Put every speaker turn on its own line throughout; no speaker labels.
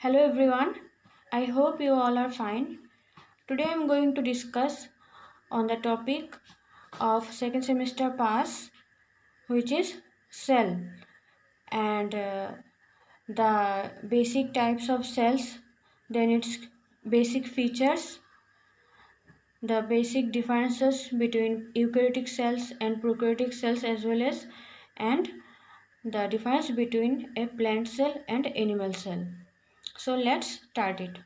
Hello everyone, I hope you all are fine. Today I am going to discuss on the topic of second semester pass, which is cell, and the basic types of cells, then its basic features, the basic differences between eukaryotic cells and prokaryotic cells, as well as and the difference between a plant cell and animal cell. So let's start it.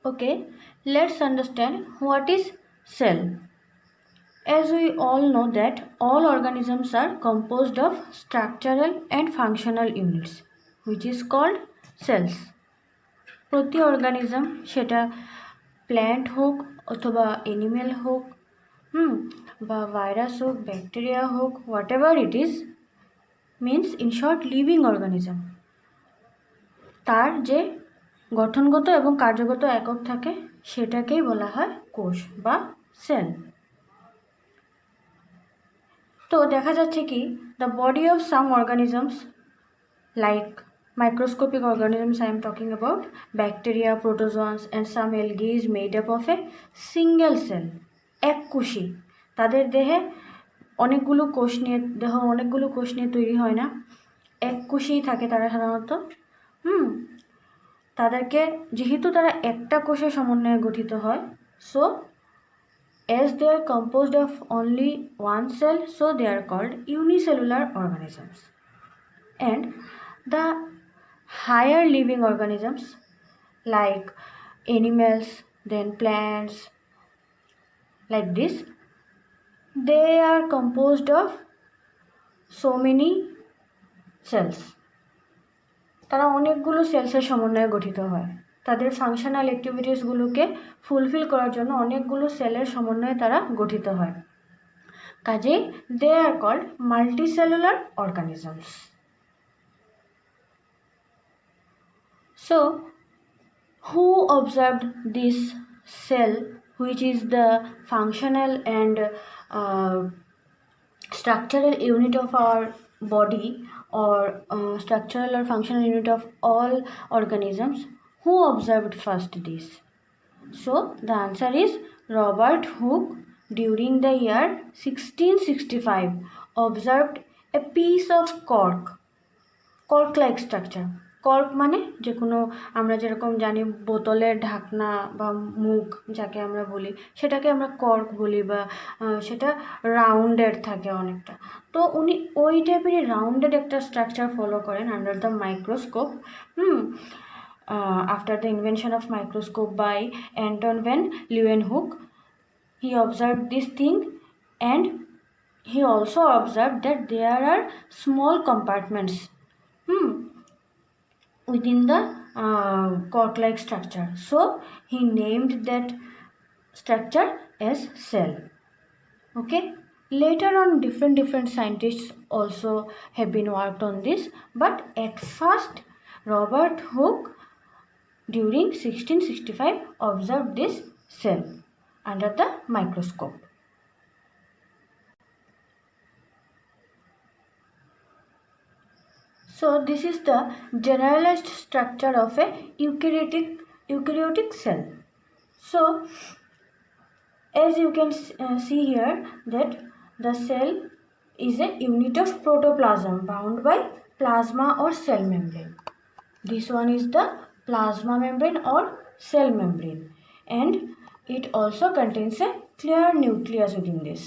Okay, let's understand what is cell. As we all know that all organisms are composed of structural and functional units, which is called cells. প্রতি organism সেটা plant হোক অথবা animal হোক বা virus হোক bacteria হোক what ever it is means in short living organism, তার যে গঠনগত এবং কার্যগত একক থাকে সেটাকেই বলা হয় কোষ বা সেল। তো দেখা যাচ্ছে কি the body of some organisms like microscopic organisms I am talking about, bacteria, protozoans and some algae is made up of a single cell, এক কোষী। তাদের দেহে অনেকগুলো কোষ নিয়ে তৈরি হয় না, এক কোষেই থাকে তারা সাধারণত। তাদেরকে যেহেতু তারা একটা কোষের সমন্বয়ে গঠিত হয়, so as they are composed of only one cell, so they are called unicellular organisms. And the higher living organisms like animals, then plants, like this, they are composed of so many cells. তারা অনেকগুলো সেলসের সমন্বয়ে গঠিত হয়। তাদের functional অ্যাক্টিভিটিসগুলোকে fulfil করার জন্য অনেকগুলো সেলের সমন্বয়ে তারা গঠিত হয়। কাজেই they are called multicellular organisms. So, who observed this cell, which is the functional and structural unit of our body, or structural or functional unit of all organisms? Who observed first this? So the answer is Robert Hooke. During the year 1665 observed a piece of cork like structure. Cork মানে যে কোনো আমরা যেরকম জানি বোতলের ঢাকনা বা মুখ যাকে আমরা বলি সেটাকে আমরা কর্ক বলি, বা সেটা রাউন্ডেড থাকে অনেকটা। তো উনি ওই টাইপেরই রাউন্ডেড একটা স্ট্রাকচার ফলো করেন under the microscope. After the invention of microscope by Anton van Leeuwenhoek, he observed this thing, and he also observed that there are small compartments within the cork-like structure. So he named that structure as cell. Okay. Later on, different scientists also have been worked on this, but at first Robert Hooke during 1665 observed this cell under the microscope. So this is the generalized structure of a eukaryotic cell. So as you can see here that the cell is a unit of protoplasm bound by plasma or cell membrane. This one is the plasma membrane or cell membrane, and it also contains a clear nucleus within this.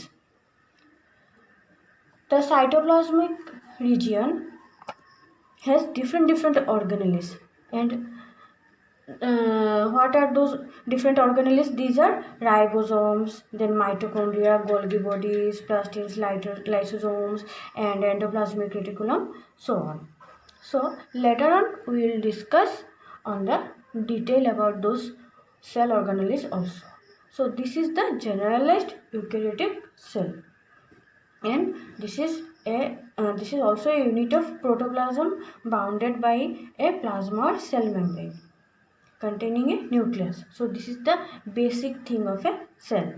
The cytoplasmic region has different organelles, and what are those different organelles? These are ribosomes, then mitochondria, Golgi bodies, plastins, lysosomes, and endoplasmic reticulum, so on. So later on we will discuss on the detail about those cell organelles also. So this is the generalized eukaryotic cell, and this is also a unit of protoplasm bounded by a plasma or cell membrane containing a nucleus. So this is the basic thing of a cell.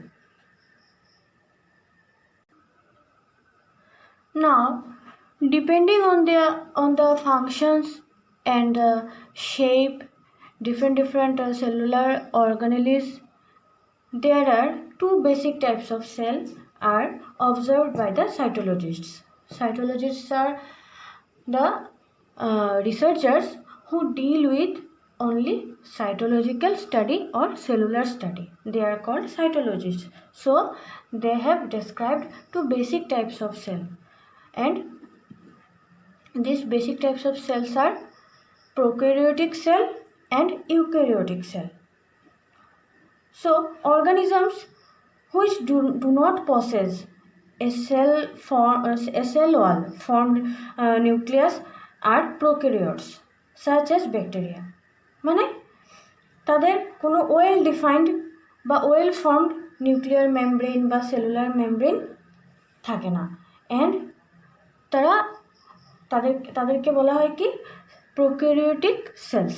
Now, depending on the functions and shape, different cellular organelles. There are two basic types of cells are observed by the cytologists. Cytologists are the researchers who deal with only cytological study or cellular study. They are called cytologists. So they have described two basic types of cell, and these basic types of cells are prokaryotic cell and eukaryotic cell. So organisms which do not possess a cell wall formed nucleus are prokaryotes, such as bacteria. মানে তাদের কোনো well defined বা well formed nuclear membrane বা cellular membrane থাকে না, and তাদেরকে বলা হয় কি prokaryotic cells.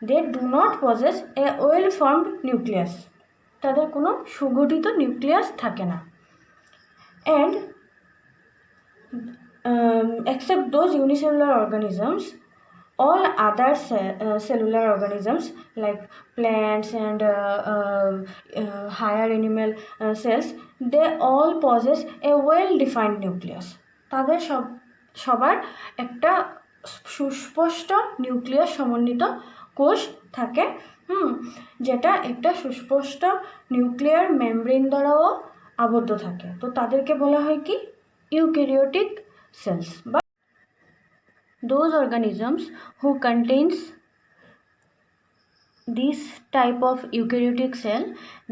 They do not possess a well formed nucleus, তাদের কোনো সুগঠিত নিউক্লিয়াস থাকে না। And except those unicellular organisms, all other cellular organisms like plants and higher animal cells, they all possess a well defined nucleus. তাদের সবার একটা সুস্পষ্ট nucleus সমন্বিত কোষ থাকে, যেটা একটা সুস্পষ্ট নিউক্লিয়ার মেমব্রেন দ্বারাও আবদ্ধ থাকে। তো তাদেরকে বলা হয় কি eukaryotic cells. But those organisms who contains this type of eukaryotic cell,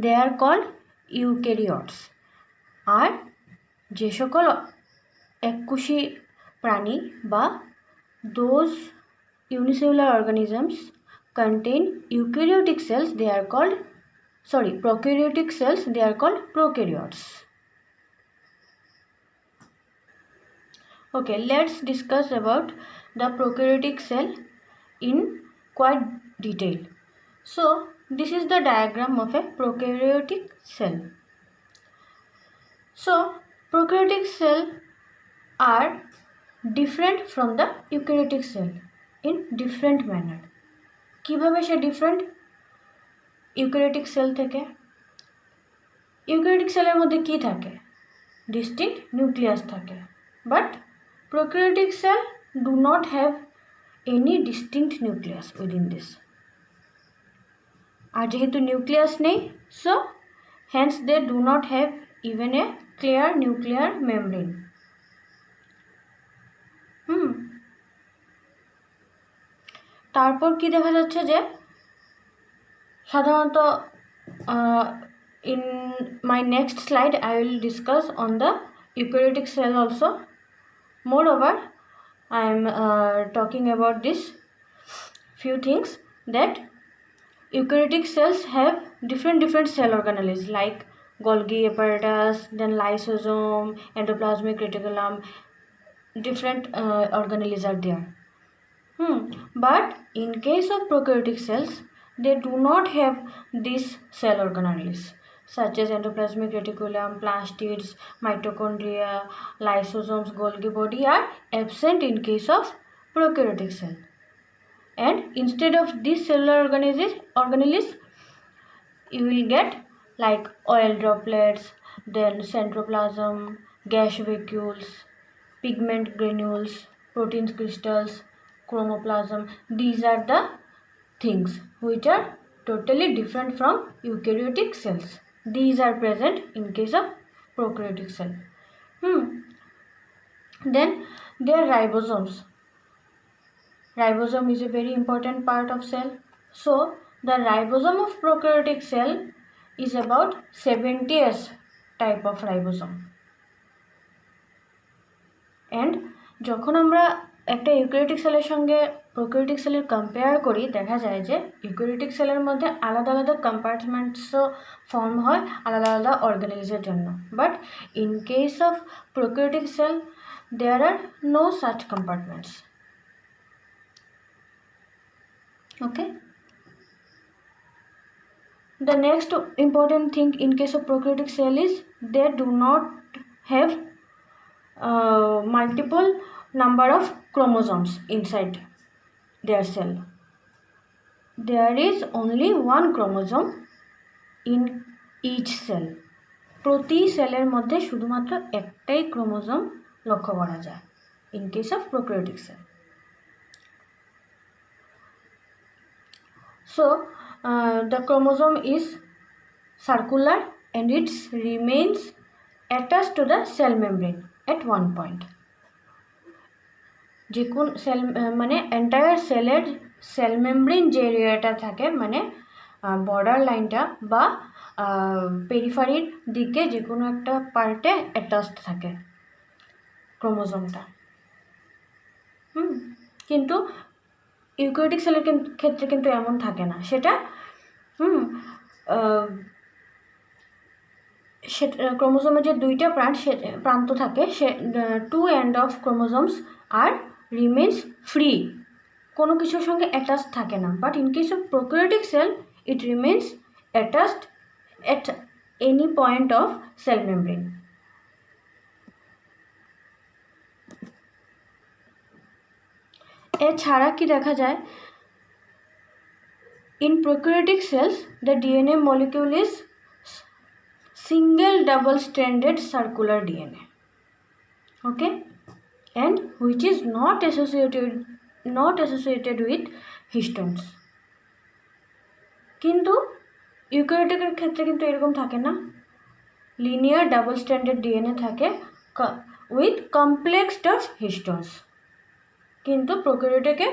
they are called eukaryotes. আর যে সকল এককোষী প্রাণী বা those unicellular organisms contain eukaryotic cells, they are called prokaryotic cells, they are called prokaryotes. Okay, let's discuss about the prokaryotic cell in quite detail. So this is the diagram of a prokaryotic cell. So prokaryotic cell are different from the eukaryotic cell in different manner. কিভাবে সে different eukaryotic sell থেকে? Eukaryotic সেলের মধ্যে কি থাকে? Distinct nucleus থাকে, but prokaryotic cell do not have any distinct nucleus within this. আর যেহেতু nucleus নেই, so hence they do not have even a clear nuclear membrane. তারপর কি দেখা যাচ্ছে যে সাধারণত in my next slide I will discuss on the eukaryotic cell also. Moreover, I am talking about this few things, that eukaryotic cells have different cell organelles like Golgi apparatus, then lysosome, endoplasmic reticulum, different organelles are there. But in case of prokaryotic cells, they do not have these cell organelles such as endoplasmic reticulum, plastids, mitochondria, lysosomes, Golgi body are absent in case of prokaryotic cell. And instead of these cellular organelles, you will get like oil droplets, then centroplasm, gas vacuoles, pigment granules, protein crystals, chromoplasm. These are the things which are totally different from eukaryotic cells. These are present in case of prokaryotic cell. Then there are ribosomes. Ribosome is a very important part of cell. So the ribosome of prokaryotic cell is about 70s type of ribosome. And যখন আমরা একটা eukaryotic সেলের সঙ্গে prokaryotic সেলের compare করি, দেখা যায় যে ইউক্যারিওটিক সেলের মধ্যে আলাদা আলাদা কম্পার্টমেন্টসও ফর্ম হয় আলাদা আলাদা অর্গানেলসের জন্য। But in case of prokaryotic cell there are no such compartments. Okay. The next important thing in case of prokaryotic cell is they do not have multiple number of chromosomes inside. their cell. There is only one chromosome in each cell. প্রতি সেলের মধ্যে শুধুমাত্র একটাই chromosome লক্ষ্য করা যায় in case of prokaryotic cell. So the chromosome is circular and it remains attached to the cell membrane at one point. যে কোন সেল মানে এন্টায়ার সেলের সেল মেমব্রেন যে এরিয়াটা থাকে মানে বর্ডার লাইনটা বা পেরিফারির দিকে যে কোনো একটা পার্টে অ্যাটাচড থাকে ক্রোমোজোমটা। কিন্তু ইউক্যারিওটিক সেলের ক্ষেত্রে কিন্তু এমন থাকে না, সেটা ক্রোমোজোমের যে দুইটা প্রান্ত থাকে সে টু এন্ড অফ ক্রোমোজোমস আর রিমেন্স ফ্রি, কোনো কিছুর সঙ্গে অ্যাটাচ থাকে না। But in case of prokaryotic cell it remains attached at any point of cell membrane. এছাড়া কি দেখা যায়, in prokaryotic cells the DNA molecule is single double stranded circular DNA, okay, and which is not associated with histones. কিন্তু ইউক্যারিওটিকের ক্ষেত্রে কিন্তু এরকম থাকে না, লিনিয়ার ডাবল স্ট্যান্ডার্ড ডিএনএ থাকে উইথ কমপ্লেক্সড অফ হিস্টোনস। কিন্তু প্রোক্যারিওটিকে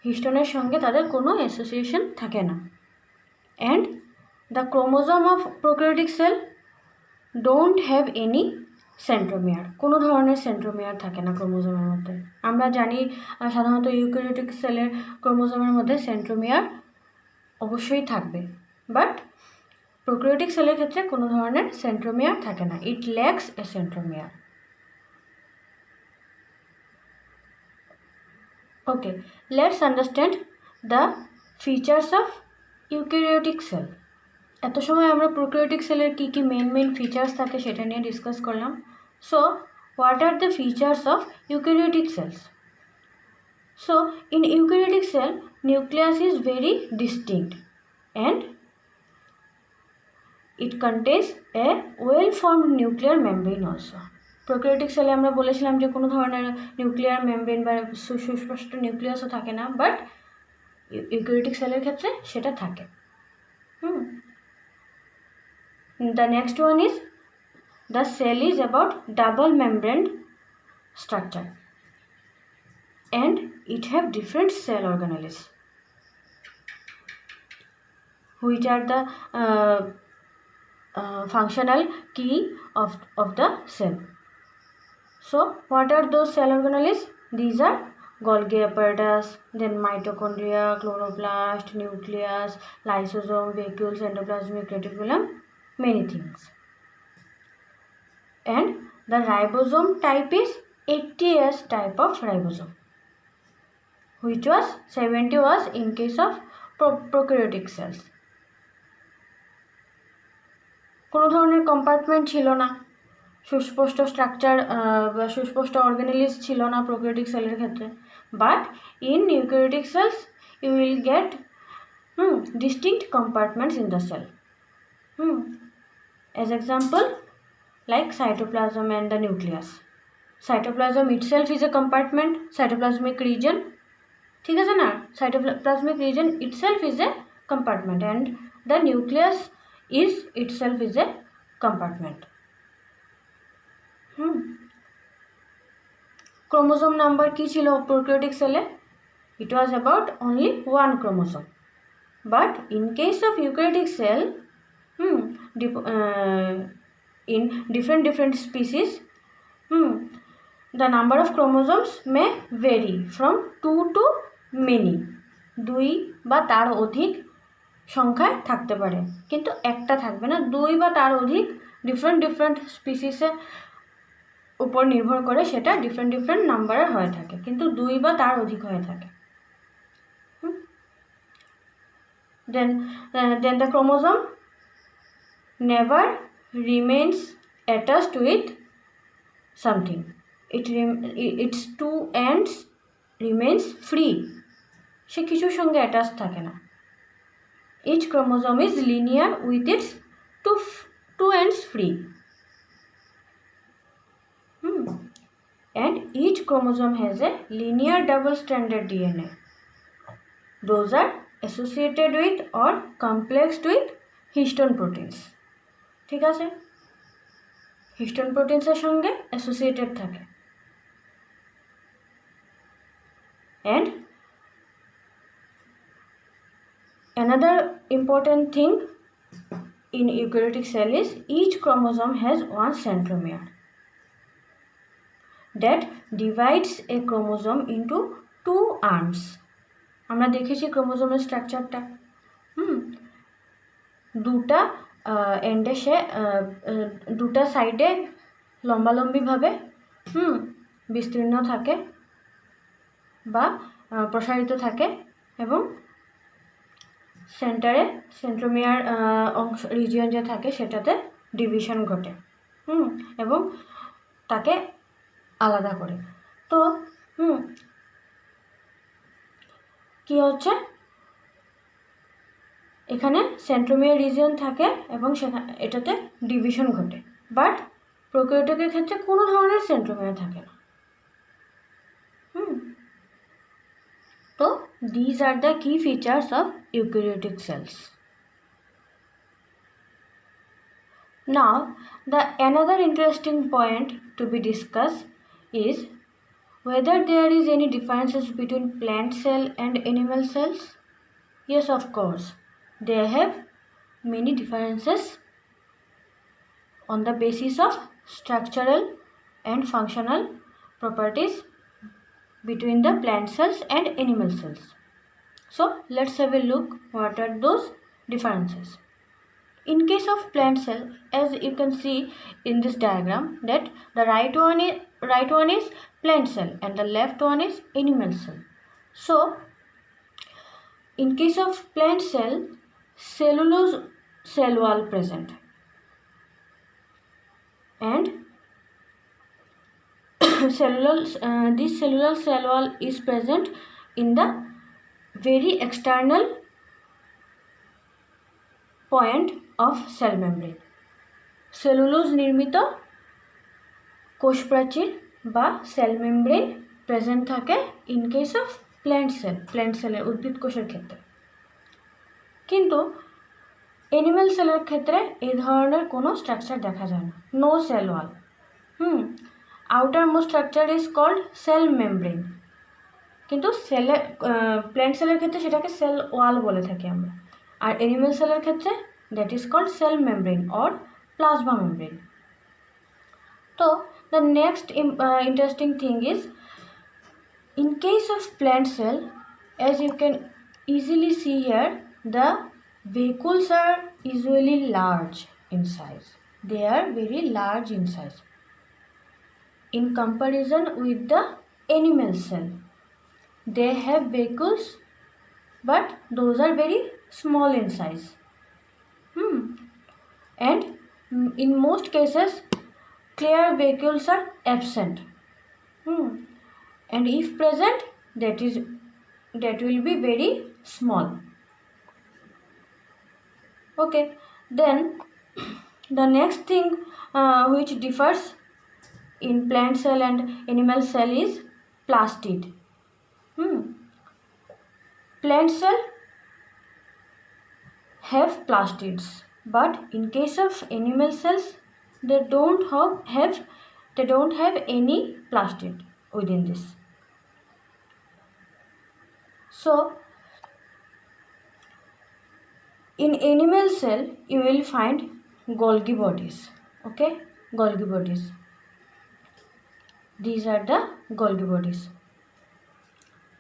হিস্টোনের সঙ্গে তাদের কোনো অ্যাসোসিয়েশন থাকে না। And the chromosome of prokaryotic sell don't have any centromere, কোনো ধরনের সেন্ট্রোমিয়ার থাকে না ক্রোমোজোমের মধ্যে। আমরা জানি সাধারণত ইউক্যারিওটিক সেলের ক্রোমোজোমের মধ্যে সেন্ট্রোমিয়ার অবশ্যই থাকবে, বাট প্রোক্যারিওটিক সেলের ক্ষেত্রে কোনো ধরনের সেন্ট্রোমিয়ার থাকে না, it lacks a centromere. Okay, let's understand the features of eukaryotic cell. এত সময় আমরা প্রোক্যারিওটিক সেলের কী কী মেইন ফিচার্স থাকে সেটা নিয়ে ডিসকাস করলাম। So what are the features of eukaryotic cells? So in eukaryotic cell nucleus is very distinct and it contains a well formed nuclear membrane also. প্রোক্যারিওটিক সেলে আমরা বলেছিলাম যে কোনো ধরনের নিউক্লিয়ার মেমব্রেন বা সুস্পষ্ট নিউক্লিয়াসও থাকে না, বাট ইউক্যারিওটিক সেলের ক্ষেত্রে সেটা থাকে। The next one is the cell is about double membrane structure and it have different cell organelles which are the functional key of the cell. So what are those cell organelles? These are Golgi apparatus, then mitochondria, chloroplast, nucleus, lysosome, vacuoles, endoplasmic reticulum, many things. And the ribosome type is 80S type of ribosome, which was 70 was in case of prokaryotic cells. কোনো ধরনের compartment ছিল না, সুস্পষ্ট structure বা সুস্পষ্ট অর্গানেলিস ছিল না prokaryotic সেলের ক্ষেত্রে, but in eukaryotic cells you will get distinct compartments in the cell. As example, like cytoplasm and the nucleus. Cytoplasm itself is a compartment, cytoplasmic region, ঠিক আছে না? Cytoplasmic region itself is a compartment and the nucleus is itself is a compartment. Chromosome number কি ছিল prokaryotic cell? It was about only one chromosome. But in case of eukaryotic cell, in different species, the number of chromosomes may vary from 2 to many. 2 বা তার অধিক সংখ্যায় থাকতে পারে, কিন্তু একটা থাকবে না, 2 বা তার অধিক ডিফারেন্ট স্পিসিসের উপর নির্ভর করে সেটা ডিফারেন্ট নাম্বারের হয়ে থাকে, কিন্তু 2 বা তার অধিক হয়ে থাকে। Then the chromosome never remains attached with something. Its two ends remains free. সে কিছুর সঙ্গে অ্যাটাচ থাকে না। Each chromosome is linear with its two ends free. And each chromosome has a linear double-stranded DNA. Those are associated with or complexed with histone proteins. ঠিক আছে, histone প্রোটিনসের সঙ্গে associated থাকে। And another important thing in eukaryotic cell is each chromosome has one centromere that divides a chromosome into two arms. আমরা দেখেছি ক্রোমোজোমের স্ট্রাকচারটা, দুটা এন্ডে সে দুটা সাইডে লম্বালম্বিভাবে বিস্তীর্ণ থাকে বা প্রসারিত থাকে এবং সেন্টারে সেন্ট্রোমিয়ার অংশ রিজিয়ন যে থাকে সেটাতে ডিভিশন ঘটে এবং তাকে আলাদা করে। তো কি হচ্ছে, এখানে সেন্ট্রোমিয়ার রিজিয়ন থাকে এবং সেখানে এটাতে ডিভিশন ঘটে। বাট প্রোক্যারিওটিকের ক্ষেত্রে কোনো ধরনের সেন্ট্রোমিয়ার থাকে না। তো these are the key features of eukaryotic cells. Now, another interesting point to be discussed is whether there is any differences between plant cell and animal cells. Yes, of course, they have many differences on the basis of structural and functional properties between the plant cells and animal cells. So, let's have a look what are those differences. In case of plant cell, as you can see in this diagram, that the right one is plant cell and the left one is animal cell. So, in case of plant cell, cellulose cell wall present, and this cellular cell wall is present in the very external point of cell membrane. Cellulose নির্মিত কোষ প্রাচীর বা cell membrane present থাকে in case of plant সেলের উদ্ভিদ কোষের ক্ষেত্রে। কিন্তু অ্যানিম্যাল সেলের ক্ষেত্রে এই ধরনের কোনো স্ট্রাকচার দেখা যায় না, no cell wall. Outermost structure is called cell membrane, কিন্তু প্ল্যান্ট সেলের ক্ষেত্রে সেটাকে সেল ওয়াল বলে থাকি আমরা। আর অ্যানিম্যাল সেলের ক্ষেত্রে that is called cell membrane or plasma membrane. So the next interesting thing is, in case of plant cell, as you can easily see here, the vacuoles are usually large in size. They are very large in size in comparison with the animal cell. They have vacuoles, but those are very small in size. And in most cases clear vacuoles are absent, and if present, that will be very small. Okay, then the next thing which differs in plant cell and animal cell is plastid. Plant cell have plastids, but in case of animal cells they don't have any plastid within this. So in animal cell you will find Golgi bodies. Okay, Golgi bodies, these are the Golgi bodies.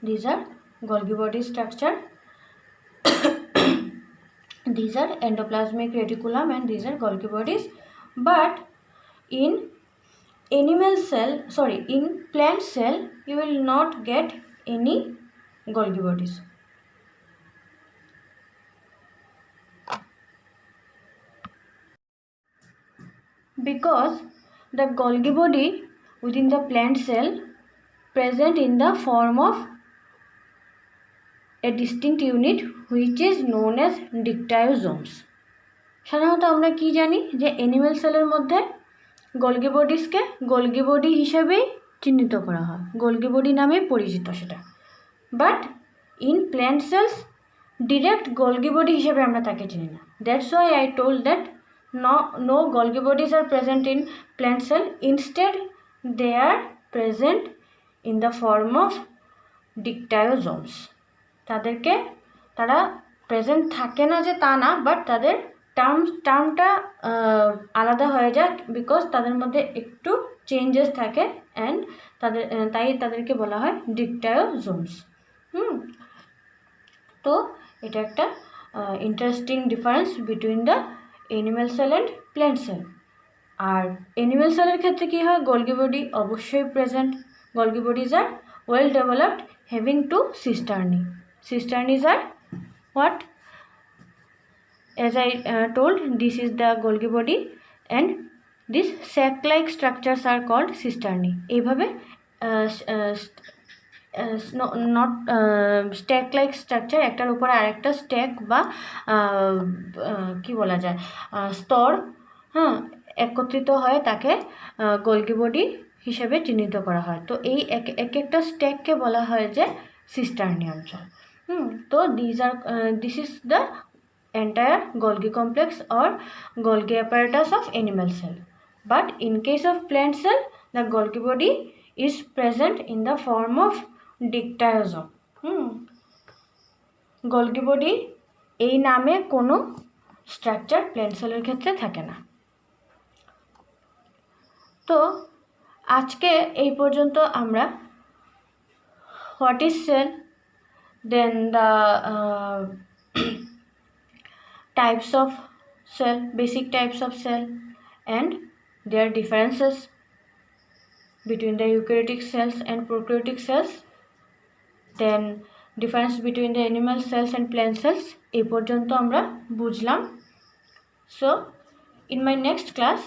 These are Golgi body structure. These are endoplasmic reticulum and these are Golgi bodies. But in plant cell you will not get any Golgi bodies. Because the Golgi body within the plant cell present in the form of a distinct unit which is known as dictyosomes. সাধারণত আমরা কি জানি যে animal সেলের মধ্যে Golgi বডিজকে Golgi body হিসেবেই চিহ্নিত করা হয়, গোলগি বডি নামে পরিচিত সেটা। But in plant cells direct Golgi body হিসেবে আমরা তাকে চিনি না। That's why I told that no Golgi bodies are present in plant cell. Instead, they are present in the form of dictyosomes. তাদেরকে তারা প্রেজেন্ট থাকে না যে তা না, বাট তাদের টার্মটা আলাদা হয়ে যায় বিকজ তাদের মধ্যে একটু চেঞ্জেস থাকে অ্যান্ড তাদেরকে বলা হয় ডিকটায়োজোমস। তো এটা একটা interesting difference between the animal cell and plant cell. আর অ্যানিমেল সেলের ক্ষেত্রে কী হয়, গোলগি বডি অবশ্যই present. Golgi bodies are well developed having two cisternae. Cisterns are what? As I told, this is the Golgi body and these sac-like structures are called cisternae. এইভাবে not stack-like structure, একটার উপরে আরেকটা stack বা কি বলা যায় স্তর একত্রিত হয়ে তাকে গোলগি বডি হিসেবে চিহ্নিত করা হয়। তো এই এক একটা স্ট্যাককে বলা হয় যে সিস্টার্নি অঞ্চল। তো this is the entire Golgi complex or Golgi apparatus of animal cell. But in case of plant cell, the Golgi body is present in the form of dictyosome. Golgi body এই নামে কোনো স্ট্রাকচার প্ল্যান্ট সেলের ক্ষেত্রে থাকে না। তো আজকে এই পর্যন্ত আমরা what is sell, then the types of cell, basic types of cell and their differences between the eukaryotic cells and prokaryotic cells, then difference between the animal cells and plant cells এই পর্যন্ত আমরা বুঝলাম। So in my next class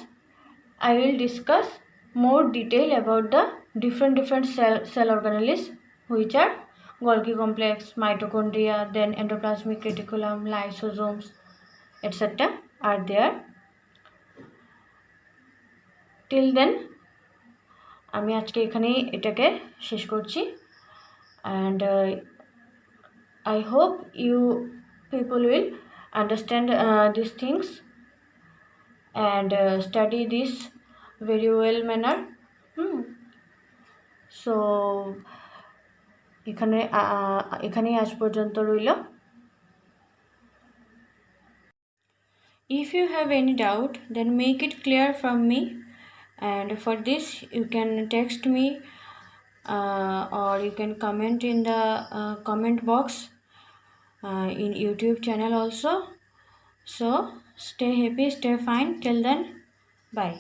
I will discuss more detail about the different cell organelles which are Golgi complex, mitochondria, then endoplasmic reticulum, lysosomes, etc. are there. Till then, আমি আজকে এখানেই এটাকে শেষ করছি and I hope you people will understand these things and study this very well manner. So এখানেই আজ পর্যন্ত রইল। If you have any doubt, then make it clear from me, and for this you can text me or you can comment in the comment box in YouTube channel also. So stay happy, stay fine. Till then, bye.